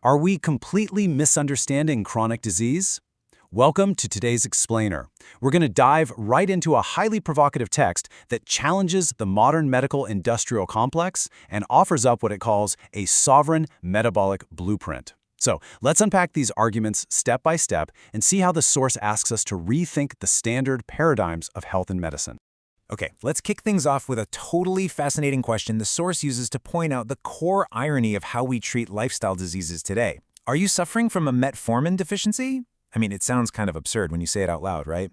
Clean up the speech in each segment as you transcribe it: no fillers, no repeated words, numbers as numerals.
Are we completely misunderstanding chronic disease? Welcome to today's explainer. We're going to dive right into a highly provocative text that challenges the modern medical industrial complex and offers up what it calls a sovereign metabolic blueprint. So let's unpack these arguments step by step and see how the source asks us to rethink the standard paradigms of health and medicine. Okay, let's kick things off with a totally fascinating question the source uses to point out the core irony of how we treat lifestyle diseases today. Are you suffering from a metformin deficiency? I mean, it sounds kind of absurd when you say it out loud, right?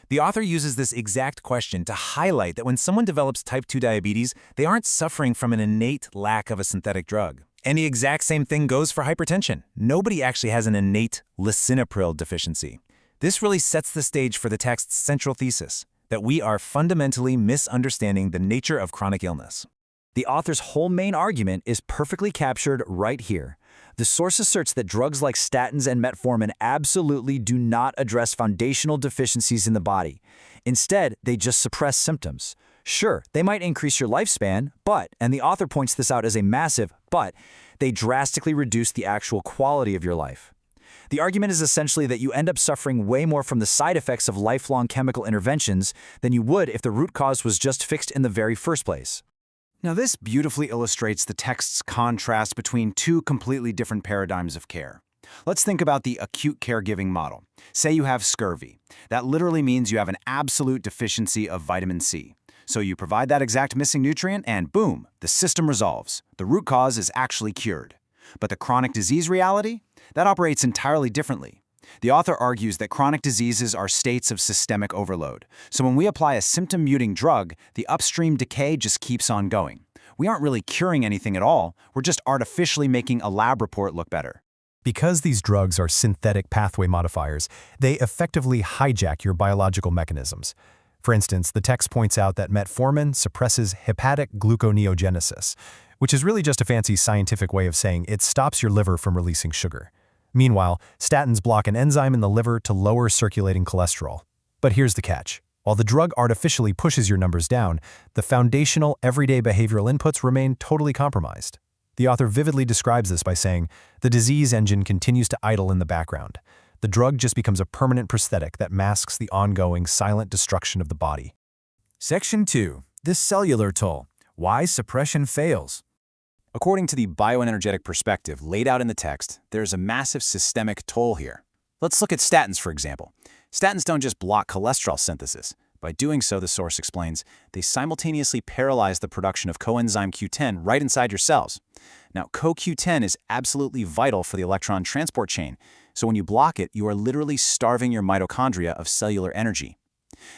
The author uses this exact question to highlight that when someone develops type 2 diabetes, they aren't suffering from an innate lack of a synthetic drug. And the exact same thing goes for hypertension. Nobody actually has an innate lisinopril deficiency. This really sets the stage for the text's central thesis, that we are fundamentally misunderstanding the nature of chronic illness. The author's whole main argument is perfectly captured right here. The source asserts that drugs like statins and metformin absolutely do not address foundational deficiencies in the body. Instead, they just suppress symptoms. Sure, they might increase your lifespan, but, and the author points this out as a massive but, they drastically reduce the actual quality of your life. The argument is essentially that you end up suffering way more from the side effects of lifelong chemical interventions than you would if the root cause was just fixed in the very first place. Now, this beautifully illustrates the text's contrast between two completely different paradigms of care. Let's think about the acute caregiving model. Say you have scurvy. That literally means you have an absolute deficiency of vitamin C. So you provide that exact missing nutrient and boom, the system resolves. The root cause is actually cured. But the chronic disease reality? That operates entirely differently. The author argues that chronic diseases are states of systemic overload. So when we apply a symptom-muting drug, the upstream decay just keeps on going. We aren't really curing anything at all. We're just artificially making a lab report look better. Because these drugs are synthetic pathway modifiers, they effectively hijack your biological mechanisms. For instance, the text points out that metformin suppresses hepatic gluconeogenesis, which is really just a fancy scientific way of saying it stops your liver from releasing sugar. Meanwhile, statins block an enzyme in the liver to lower circulating cholesterol. But here's the catch. While the drug artificially pushes your numbers down, the foundational, everyday behavioral inputs remain totally compromised. The author vividly describes this by saying, the disease engine continues to idle in the background. The drug just becomes a permanent prosthetic that masks the ongoing, silent destruction of the body. Section 2. The cellular toll. Why suppression fails. According to the bioenergetic perspective laid out in the text, there's a massive systemic toll here. Let's look at statins, for example. Statins don't just block cholesterol synthesis. By doing so, the source explains, they simultaneously paralyze the production of coenzyme Q10 right inside your cells. Now, CoQ10 is absolutely vital for the electron transport chain, so when you block it, you are literally starving your mitochondria of cellular energy.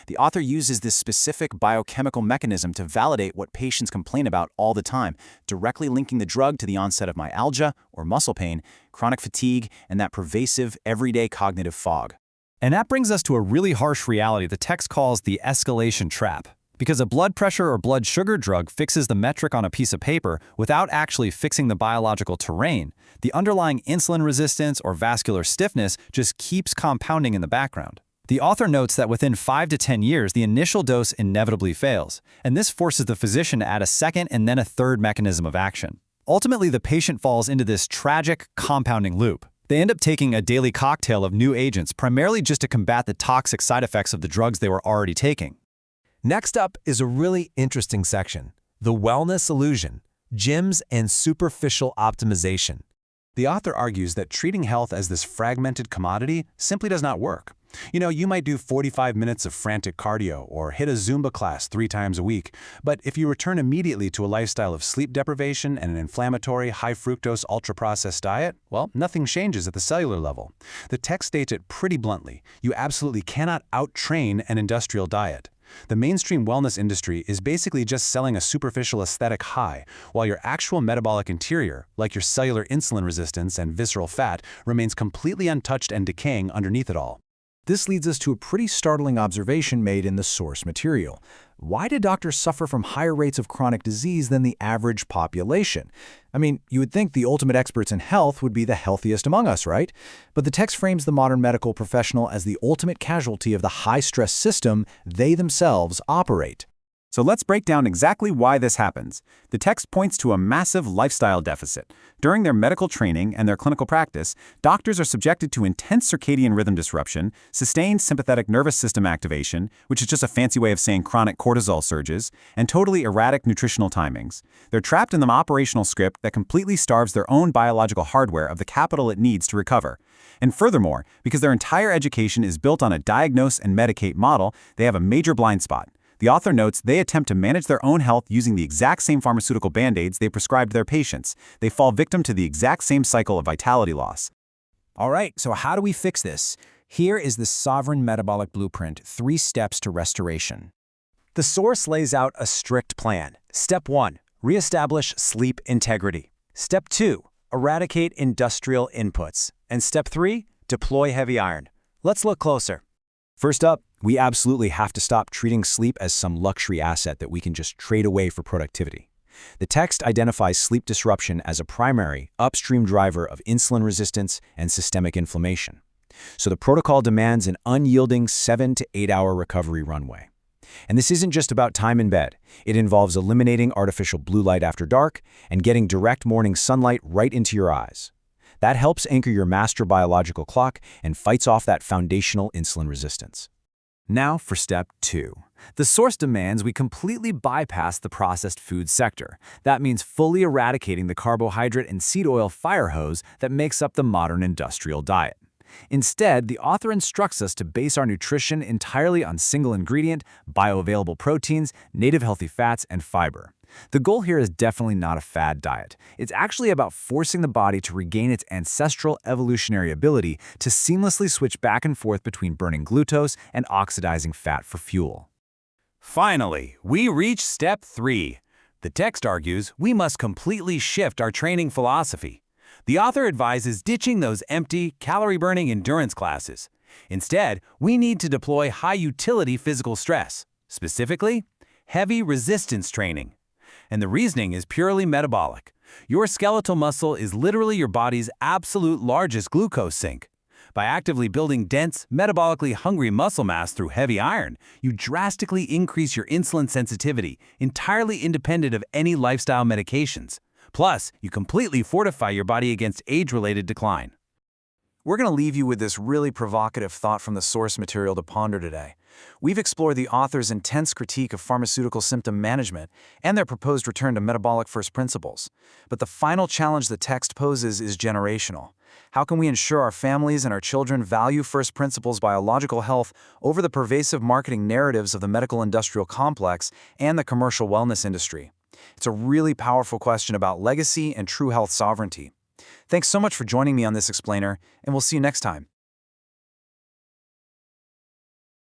The author uses this specific biochemical mechanism to validate what patients complain about all the time, directly linking the drug to the onset of myalgia or muscle pain, chronic fatigue, and that pervasive, everyday cognitive fog. And that brings us to a really harsh reality the text calls the escalation trap. Because a blood pressure or blood sugar drug fixes the metric on a piece of paper without actually fixing the biological terrain, the underlying insulin resistance or vascular stiffness just keeps compounding in the background. The author notes that within 5 to 10 years, the initial dose inevitably fails, and this forces the physician to add a second and then a third mechanism of action. Ultimately, the patient falls into this tragic, compounding loop. They end up taking a daily cocktail of new agents, primarily just to combat the toxic side effects of the drugs they were already taking. Next up is a really interesting section, the wellness illusion, gyms and superficial optimization. The author argues that treating health as this fragmented commodity simply does not work. You might do 45 minutes of frantic cardio or hit a Zumba class 3 times a week, but if you return immediately to a lifestyle of sleep deprivation and an inflammatory, high-fructose, ultra-processed diet, well, nothing changes at the cellular level. The text states it pretty bluntly. You absolutely cannot out-train an industrial diet. The mainstream wellness industry is basically just selling a superficial aesthetic high, while your actual metabolic interior, like your cellular insulin resistance and visceral fat, remains completely untouched and decaying underneath it all. This leads us to a pretty startling observation made in the source material. Why do doctors suffer from higher rates of chronic disease than the average population? I mean, you would think the ultimate experts in health would be the healthiest among us, right? But the text frames the modern medical professional as the ultimate casualty of the high-stress system they themselves operate. So let's break down exactly why this happens. The text points to a massive lifestyle deficit. During their medical training and their clinical practice, doctors are subjected to intense circadian rhythm disruption, sustained sympathetic nervous system activation, which is just a fancy way of saying chronic cortisol surges, and totally erratic nutritional timings. They're trapped in the operational script that completely starves their own biological hardware of the capital it needs to recover. And furthermore, because their entire education is built on a diagnose and medicate model, they have a major blind spot. The author notes they attempt to manage their own health using the exact same pharmaceutical band-aids they prescribed their patients. They fall victim to the exact same cycle of vitality loss. All right, so how do we fix this? Here is the Sovereign Metabolic Blueprint, 3 steps to restoration. The source lays out a strict plan. Step 1, reestablish sleep integrity. Step 2, eradicate industrial inputs. And step 3, deploy heavy iron. Let's look closer. First up, we absolutely have to stop treating sleep as some luxury asset that we can just trade away for productivity. The text identifies sleep disruption as a primary, upstream driver of insulin resistance and systemic inflammation. So the protocol demands an unyielding 7 to 8 hour recovery runway. And this isn't just about time in bed. It involves eliminating artificial blue light after dark and getting direct morning sunlight right into your eyes. That helps anchor your master biological clock and fights off that foundational insulin resistance. Now for step 2. The source demands we completely bypass the processed food sector. That means fully eradicating the carbohydrate and seed oil fire hose that makes up the modern industrial diet. Instead, the author instructs us to base our nutrition entirely on single-ingredient, bioavailable proteins, native healthy fats, and fiber. The goal here is definitely not a fad diet. It's actually about forcing the body to regain its ancestral evolutionary ability to seamlessly switch back and forth between burning glucose and oxidizing fat for fuel. Finally, we reach step 3. The text argues we must completely shift our training philosophy. The author advises ditching those empty, calorie-burning endurance classes. Instead, we need to deploy high-utility physical stress, specifically, heavy resistance training. And the reasoning is purely metabolic. Your skeletal muscle is literally your body's absolute largest glucose sink. By actively building dense, metabolically hungry muscle mass through heavy iron, you drastically increase your insulin sensitivity, entirely independent of any lifestyle medications. Plus, you completely fortify your body against age-related decline. We're going to leave you with this really provocative thought from the source material to ponder today. We've explored the author's intense critique of pharmaceutical symptom management and their proposed return to metabolic first principles. But the final challenge the text poses is generational. How can we ensure our families and our children value first principles biological health over the pervasive marketing narratives of the medical industrial complex and the commercial wellness industry? It's a really powerful question about legacy and true health sovereignty. Thanks so much for joining me on this explainer, and we'll see you next time.